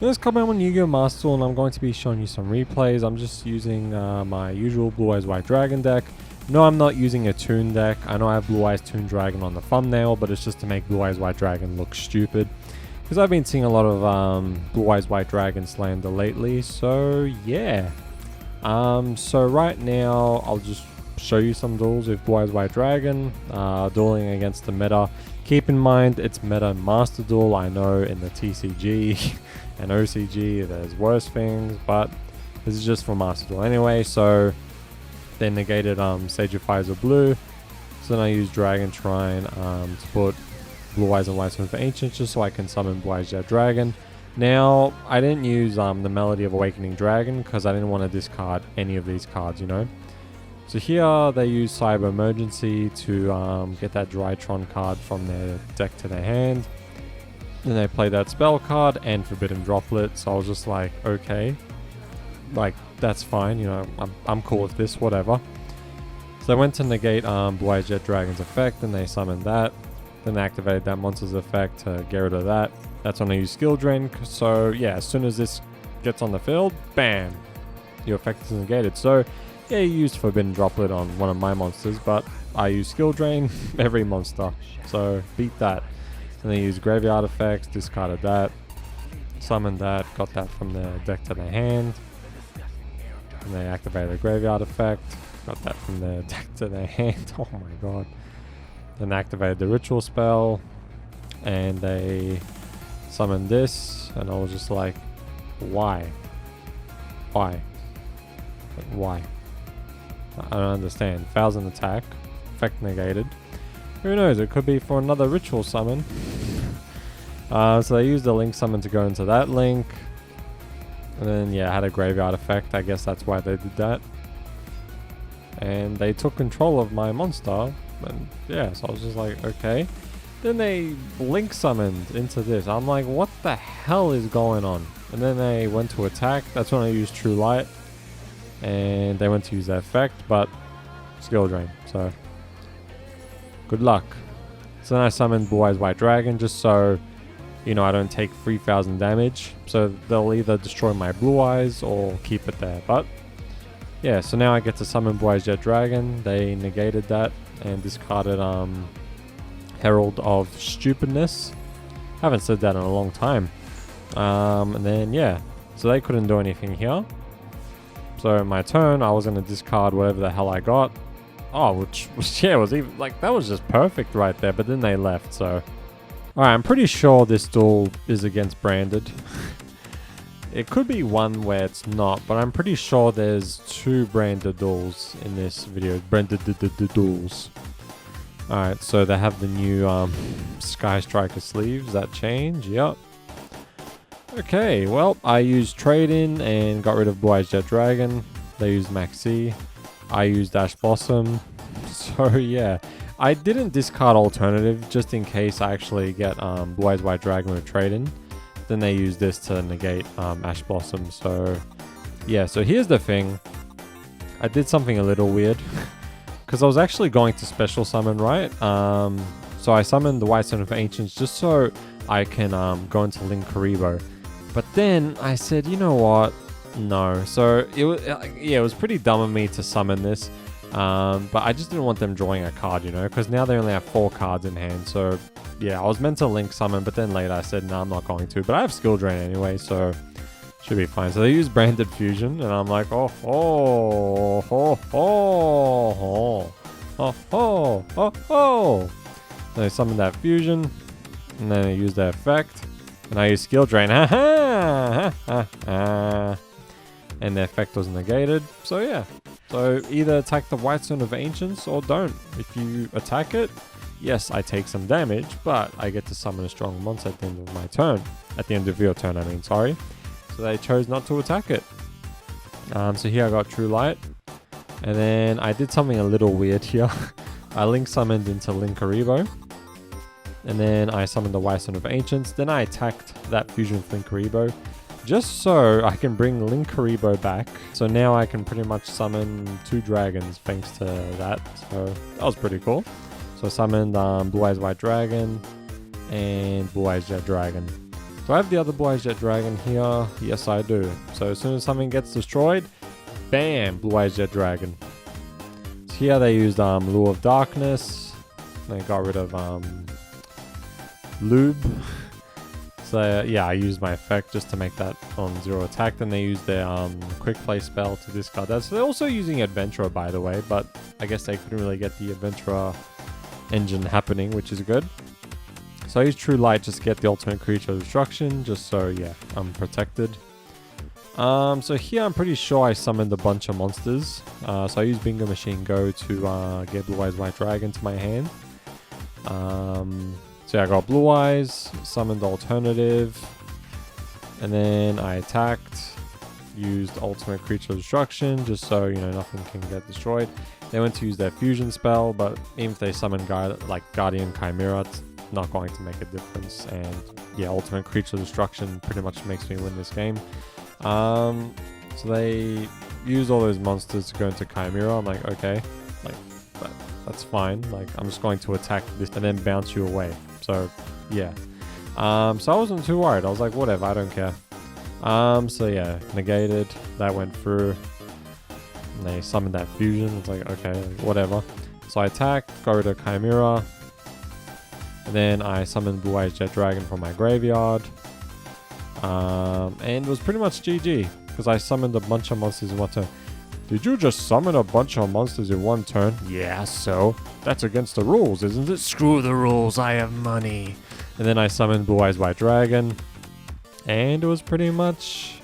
This coming on Yu-Gi-Oh! Master Duel, and I'm going to be showing you some replays. I'm just using my usual Blue Eyes White Dragon deck. No, I'm not using a Toon deck. I know I have Blue Eyes Toon Dragon on the thumbnail, but it's just to make Blue Eyes White Dragon look stupid. Because I've been seeing a lot of Blue Eyes White Dragon slander lately, so yeah. So right now, I'll just show you some duels with Blue Eyes White Dragon, dueling against the meta. Keep in mind, it's meta Master Duel. I know in the TCG and OCG there's worse things, but this is just for Master Duel anyway. So they negated Sage of Fires of Blue, so then I use Dragon Shrine to put Blue Eyes and White Sword for Ancients just so I can summon Blue Eyes Jet Dragon. Now, I didn't use the Melody of Awakening Dragon because I didn't want to discard any of these cards, you know. So here they use Cyber Emergency to get that Drytron card from their deck to their hand. Then they play that spell card and Forbidden Droplet. So I was just like, okay, like that's fine, you know, I'm cool with this, whatever. So they went to negate Blue Eyes Jet Dragon's effect, and they summoned that. Then they activated that monster's effect to get rid of that. That's when I use Skill Drain. So yeah, as soon as this gets on the field, bam, your effect is negated. So yeah, you used Forbidden Droplet on one of my monsters, but I use Skill Drain every monster. So beat that. And they use Graveyard Effects, discarded that, summoned that, got that from their deck to their hand. And they activated the Graveyard Effect, got that from their deck to their hand. Oh my god. Then activated the Ritual Spell, and they summoned this, and I was just like, why? Why? Like, why? I don't understand. 1000 attack, effect negated. Who knows? It could be for another ritual summon. So they used the link summon to go into that link. And then, yeah, had a graveyard effect. I guess that's why they did that. And they took control of my monster. And yeah, so I was just like, okay. Then they link summoned into this. I'm like, what the hell is going on? And then they went to attack. That's when I used True Light. And they went to use that effect, but Skill Drain. So good luck. So then I summoned Blue Eyes White Dragon just so, you know, I don't take 3000 damage. So they'll either destroy my Blue Eyes or keep it there. But yeah, so now I get to summon Blue Eyes Jet Dragon. They negated that and discarded Herald of Stupidness. Haven't said that in a long time. And then yeah, so they couldn't do anything here. So my turn, I was going to discard whatever the hell I got. Oh, which yeah, was even like, that was just perfect right there. But then they left, so. Alright, I'm pretty sure this duel is against Branded. It could be one where it's not, but I'm pretty sure there's 2 Branded duels in this video. Branded duels. Alright, so they have the new Sky Striker sleeves that change. Yep. Okay, well, I used Trade-In and got rid of Blue Eyes Jet Dragon. They used Maxi. I used Ash Blossom. So yeah, I didn't discard Alternative just in case I actually get Blue Eyes White Dragon with Trade-In. Then they use this to negate Ash Blossom. So yeah, so here's the thing. I did something a little weird. Because I was actually going to special summon, right? So I summoned the White Stone of Ancients just so I can go into Link Karibo. But then I said, you know what? No. So it was, yeah, it was pretty dumb of me to summon this. But I just didn't want them drawing a card, you know, because now they only have 4 cards in hand. So yeah, I was meant to Link summon, but then later I said, no, I'm not going to. But I have Skill Drain anyway, so should be fine. So they use Branded Fusion, and I'm like, oh, oh, oh, oh, oh, oh, oh, oh. Then I summoned that Fusion, and then I use that effect. And I use Skill Drain. Ha ha ha ha. And the effect was negated. So yeah. So either attack the White Stone of Ancients or don't. If you attack it, yes, I take some damage, but I get to summon a strong monster at the end of my turn. At the end of your turn, I mean, sorry. So they chose not to attack it. So here I got True Light. And then I did something a little weird here. I Link summoned into Link Karibo. And then I summoned the White Stone of Ancients. Then I attacked that fusion with Link Karibo, just so I can bring Link Karibo back. So now I can pretty much summon 2 dragons thanks to that. So that was pretty cool. So I summoned Blue Eyes White Dragon and Blue Eyes Jet Dragon. Do I have the other Blue Eyes Jet Dragon here? Yes, I do. So as soon as something gets destroyed, bam, Blue Eyes Jet Dragon. So here they used Lure of Darkness. They got rid of Lube. So yeah, I used my effect just to make that on 0 attack. Then they used their quick play spell to discard that. So they're also using Adventurer, by the way, but I guess they couldn't really get the Adventurer engine happening, which is good. So I used True Light just to get the ultimate creature of destruction, just so yeah, I'm protected. So here I'm pretty sure I summoned a bunch of monsters. So I used Bingo Machine Go to get Blue Eyes White Dragon to my hand. So yeah, I got Blue Eyes, summoned Alternative, and then I attacked, used Ultimate Creature Destruction, just so, you know, nothing can get destroyed. They went to use their Fusion spell, but even if they summon Guardian Chimera, it's not going to make a difference. And yeah, Ultimate Creature Destruction pretty much makes me win this game. So they used all those monsters to go into Chimera. I'm like, okay, like that's fine. Like, I'm just going to attack this and then bounce you away. So yeah, so I wasn't too worried. I was like, whatever, I don't care. So yeah, negated, that went through, and they summoned that fusion. It's like, okay, whatever. So I attacked, go to Chimera, and then I summoned Blue Eyes Jet Dragon from my graveyard, and it was pretty much GG, because I summoned a bunch of monsters in one turn. Did you just summon a bunch of monsters in one turn? Yeah, so that's against the rules, isn't it? Screw the rules, I have money. And then I summoned Blue Eyes White Dragon, and it was pretty much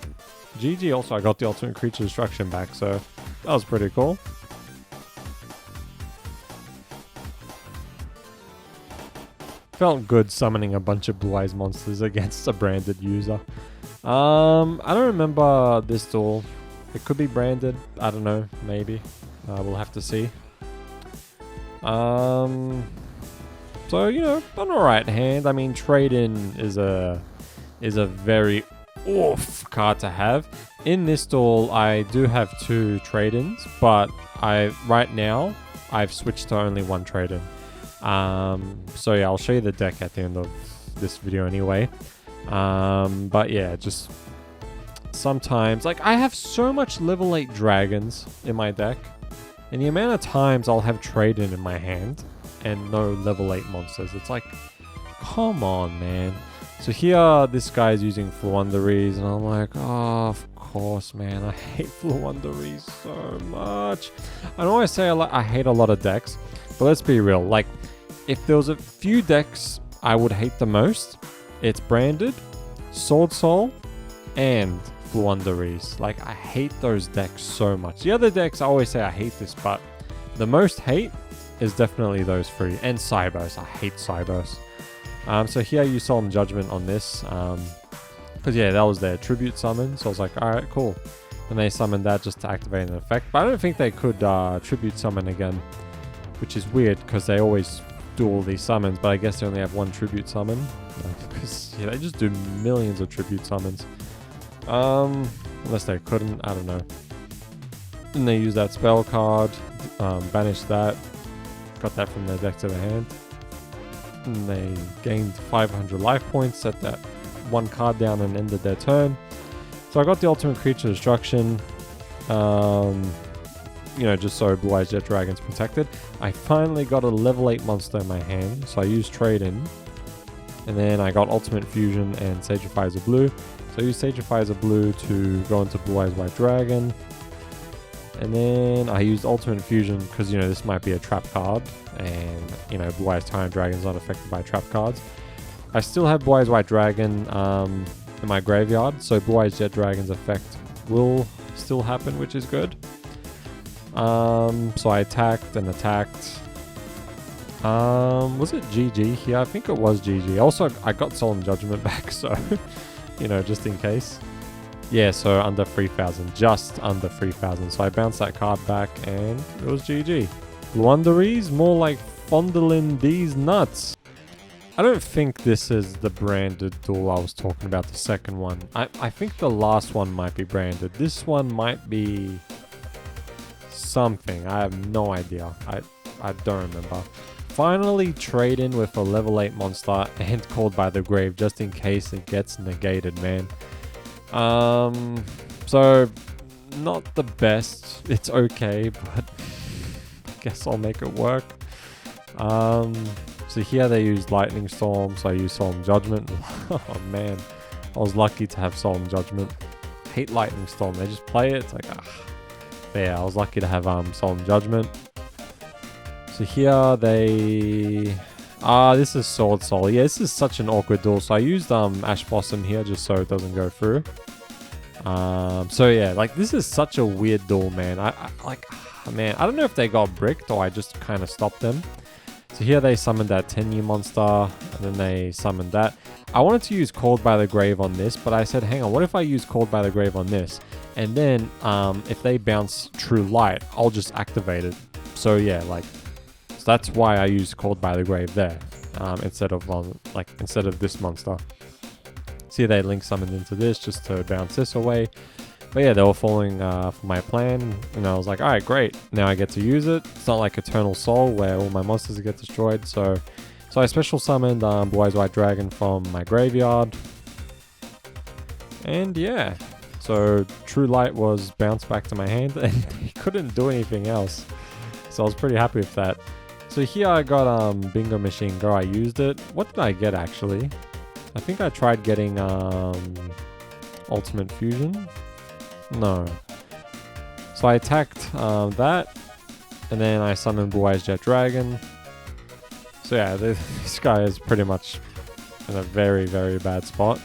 GG. Also, I got the Ultimate Creature Destruction back, so that was pretty cool. Felt good summoning a bunch of Blue Eyes monsters against a branded user. I don't remember this duel. It could be branded. I don't know. Maybe. We'll have to see. So, you know, an alright hand. I mean, trade-in is a very oof card to have. In this duel, I do have 2 trade-ins, but right now I've switched to only 1 trade-in. So yeah, I'll show you the deck at the end of this video anyway. But yeah, just sometimes, like, I have so much level 8 dragons in my deck, and the amount of times I'll have trade-in in my hand and no level 8 monsters, it's like, come on, man. So here, this guy is using Floowandereeze, and I'm like, oh, of course, man, I hate Floowandereeze so much. I know I say I hate a lot of decks, but let's be real, like, if there was a few decks I would hate the most, it's Branded, Sword Soul, and Floowandereeze. Like, I hate those decks so much. The other decks, I always say I hate this, but the most hate is definitely those 3. And Cybos. I hate Cybos. So here you Solemn Judgment on this. Because yeah, that was their tribute summon. So I was like, alright, cool. And they summoned that just to activate an effect. But I don't think they could tribute summon again, which is weird because they always do all these summons, but I guess they only have 1 tribute summon. Because yeah, they just do millions of tribute summons. Unless they couldn't, I don't know. And they use that spell card, banish that, got that from their deck to the hand. And they gained 500 life points, set that 1 card down and ended their turn. So I got the Ultimate Creature Destruction, you know, just so Blue Eyes Jet Dragon's protected. I finally got a level 8 monster in my hand, so I used Trade-In. And then I got Ultimate Fusion and Sagifies of Blue. So I used Sagifies of Blue to go into Blue Eyes White Dragon. And then I used Ultimate Fusion because, you know, this might be a trap card. And, you know, Blue Eyes Tyrant Dragon's not affected by trap cards. I still have Blue Eyes White Dragon in my graveyard. So Blue Eyes Jet Dragon's effect will still happen, which is good. So I attacked and attacked. Was it GG here? I think it was GG. Also, I got Solemn Judgment back, so, you know, just in case. Yeah, so under 3,000. Just under 3,000. So I bounced that card back, and it was GG. Floowandereeze? More like fondling these nuts. I don't think this is the branded duel I was talking about, the second one. I think the last one might be branded. This one might be something. I have no idea. I don't remember. finally trade in with a level 8 monster and Called by the Grave just in case it gets negated, man. So not the best. It's okay, but I guess I'll make it work. So here they used Lightning Storm, so I used Solemn Judgment. Oh man, I was lucky to have Solemn Judgment. Hate Lightning Storm, they just play it, it's like, ah. But yeah, I was lucky to have Solemn Judgment. So here they... this is Sword Soul. Yeah, this is such an awkward duel. So I used Ash Blossom here just so it doesn't go through. So yeah, like this is such a weird duel, man. I don't know if they got bricked or I just kind of stopped them. So here they summoned that 10-year monster, and then they summoned that. I wanted to use Called by the Grave on this, but I said, hang on, what if I use Called by the Grave on this? And then if they bounce True Light, I'll just activate it. So yeah, like, so that's why I used Called by the Grave there, instead of this monster. See, they link summoned into this just to bounce this away. But yeah, they were falling for my plan, and I was like, alright, great. Now I get to use it. It's not like Eternal Soul where all my monsters get destroyed. So I special summoned Blue Eyes White Dragon from my graveyard. And yeah, so True Light was bounced back to my hand and he couldn't do anything else. So I was pretty happy with that. So here I got Bingo Machine Go. I used it. What did I get actually? I think I tried getting Ultimate Fusion. No. So I attacked that, and then I summoned Blue Eyes Jet Dragon. So yeah, this guy is pretty much in a very, very bad spot.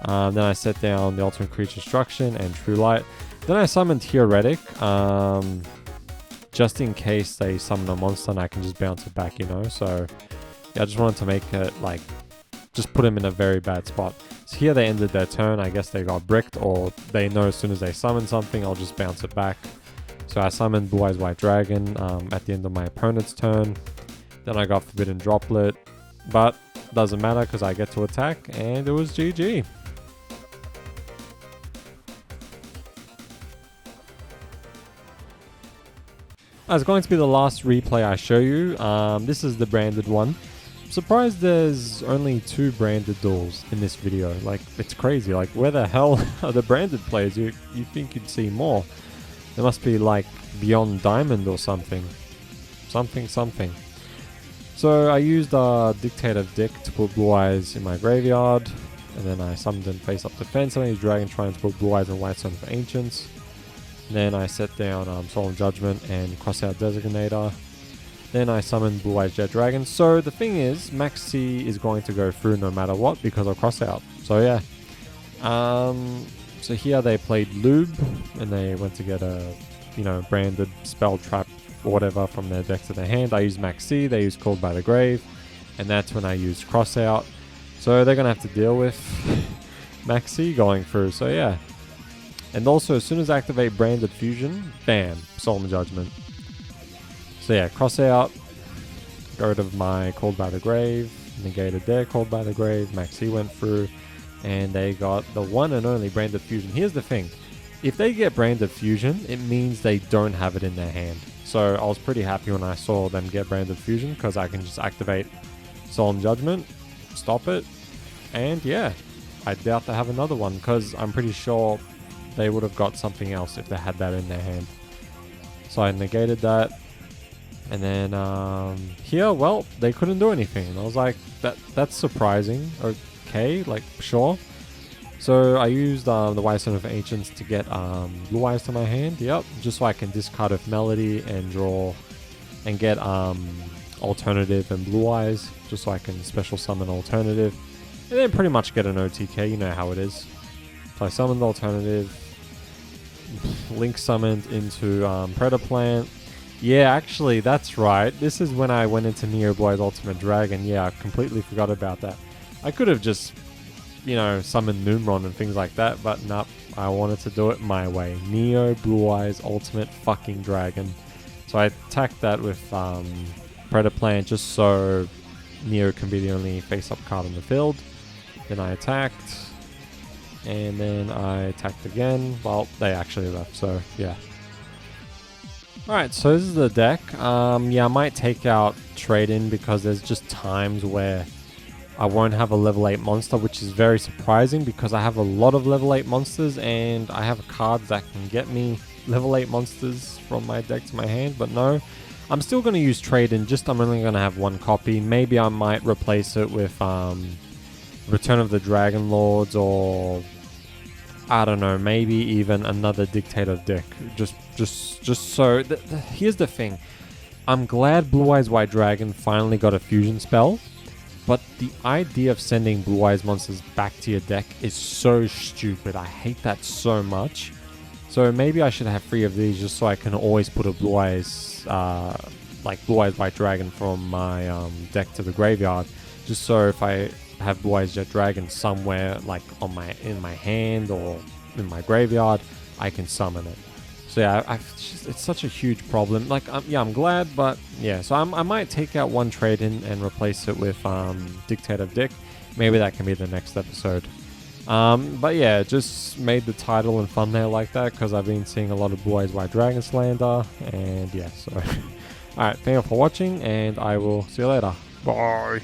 Then I set down the Ultimate Creature Destruction and True Light. Then I summoned Theoretic, just in case they summon a monster and I can just bounce it back, you know. So yeah, I just wanted to make it like, just put him in a very bad spot. So here they ended their turn. I guess they got bricked, or they know as soon as they summon something, I'll just bounce it back. So I summoned Blue Eyes White Dragon at the end of my opponent's turn. Then I got Forbidden Droplet, but doesn't matter because I get to attack, and it was GG. That's going to be the last replay I show you. This is the branded one. I'm surprised there's only 2 branded duels in this video. Like, it's crazy. Like, where the hell are the branded players? You think you'd see more. There must be like Beyond Diamond or something. Something. So I used Dictator Dick to put Blue Eyes in my graveyard. And then I summoned in face up defense. And I used Dragon Shrine to put Blue Eyes and White Stone for Ancients. And then I set down Solemn Judgment and Crossout Designator. Then I summoned Blue Eyes Jet Dragon. So the thing is, Max C is going to go through no matter what because of Crossout. So yeah. So here they played Lube, and they went to get a, branded spell trap or whatever from their deck to their hand. I used Max C, they used Called by the Grave, and that's when I used Crossout. So they're gonna have to deal with Max C going through. So yeah. And also, as soon as I activate Branded Fusion, bam, Solemn Judgment. So yeah, Crossout, got rid of my Called by the Grave, negated their Called by the Grave, Max C went through, and they got the one and only Branded Fusion. Here's the thing, if they get Branded Fusion, it means they don't have it in their hand. So I was pretty happy when I saw them get Branded Fusion, because I can just activate Solemn Judgment, stop it, and yeah, I doubt they have another one, because I'm pretty sure they would have got something else if they had that in their hand. So I negated that. And then here, well, they couldn't do anything. And I was like, that's surprising. Okay, like, sure. So I used the White Stone of Ancients to get Blue Eyes to my hand. Yep, just so I can discard with Melody and draw and get Alternative and Blue Eyes, just so I can special summon Alternative. And then pretty much get an OTK, you know how it is. So I summoned Alternative, Link summoned into Predaplant. Yeah, actually, that's right. This is when I went into Neo Blue Eyes Ultimate Dragon. Yeah, I completely forgot about that. I could have just, summoned Noomron and things like that, but nope, I wanted to do it my way. Neo Blue Eyes Ultimate fucking Dragon. So I attacked that with Predaplant just so Neo can be the only face-up card in the field. Then I attacked, and then I attacked again. Well, they actually left, so yeah. Alright, so this is the deck. Yeah, I might take out trade-in because there's just times where I won't have a level 8 monster, which is very surprising because I have a lot of level 8 monsters and I have cards that can get me level 8 monsters from my deck to my hand, but no. I'm still going to use trade-in, just I'm only going to have one copy. Maybe I might replace it with Return of the Dragon Lords, or I don't know, maybe even another Dictator deck. Just so... here's the thing. I'm glad Blue Eyes White Dragon finally got a fusion spell, but the idea of sending Blue Eyes monsters back to your deck is so stupid. I hate that so much. So maybe I should have 3 of these just so I can always put a Blue Eyes, like Blue Eyes White Dragon from my deck to the graveyard. Just so if I have Blue Eyes Jet Dragon somewhere, like in my hand or in my graveyard, I can summon it. So yeah, it's such a huge problem. Like, yeah, I'm glad, but yeah. So I might take out one trade-in and replace it with Dictator Dick. Maybe that can be the next episode. But yeah, just made the title and thumbnail like that because I've been seeing a lot of Blue Eyes White Dragon slander, and yeah, so alright, thank you for watching, and I will see you later. Bye.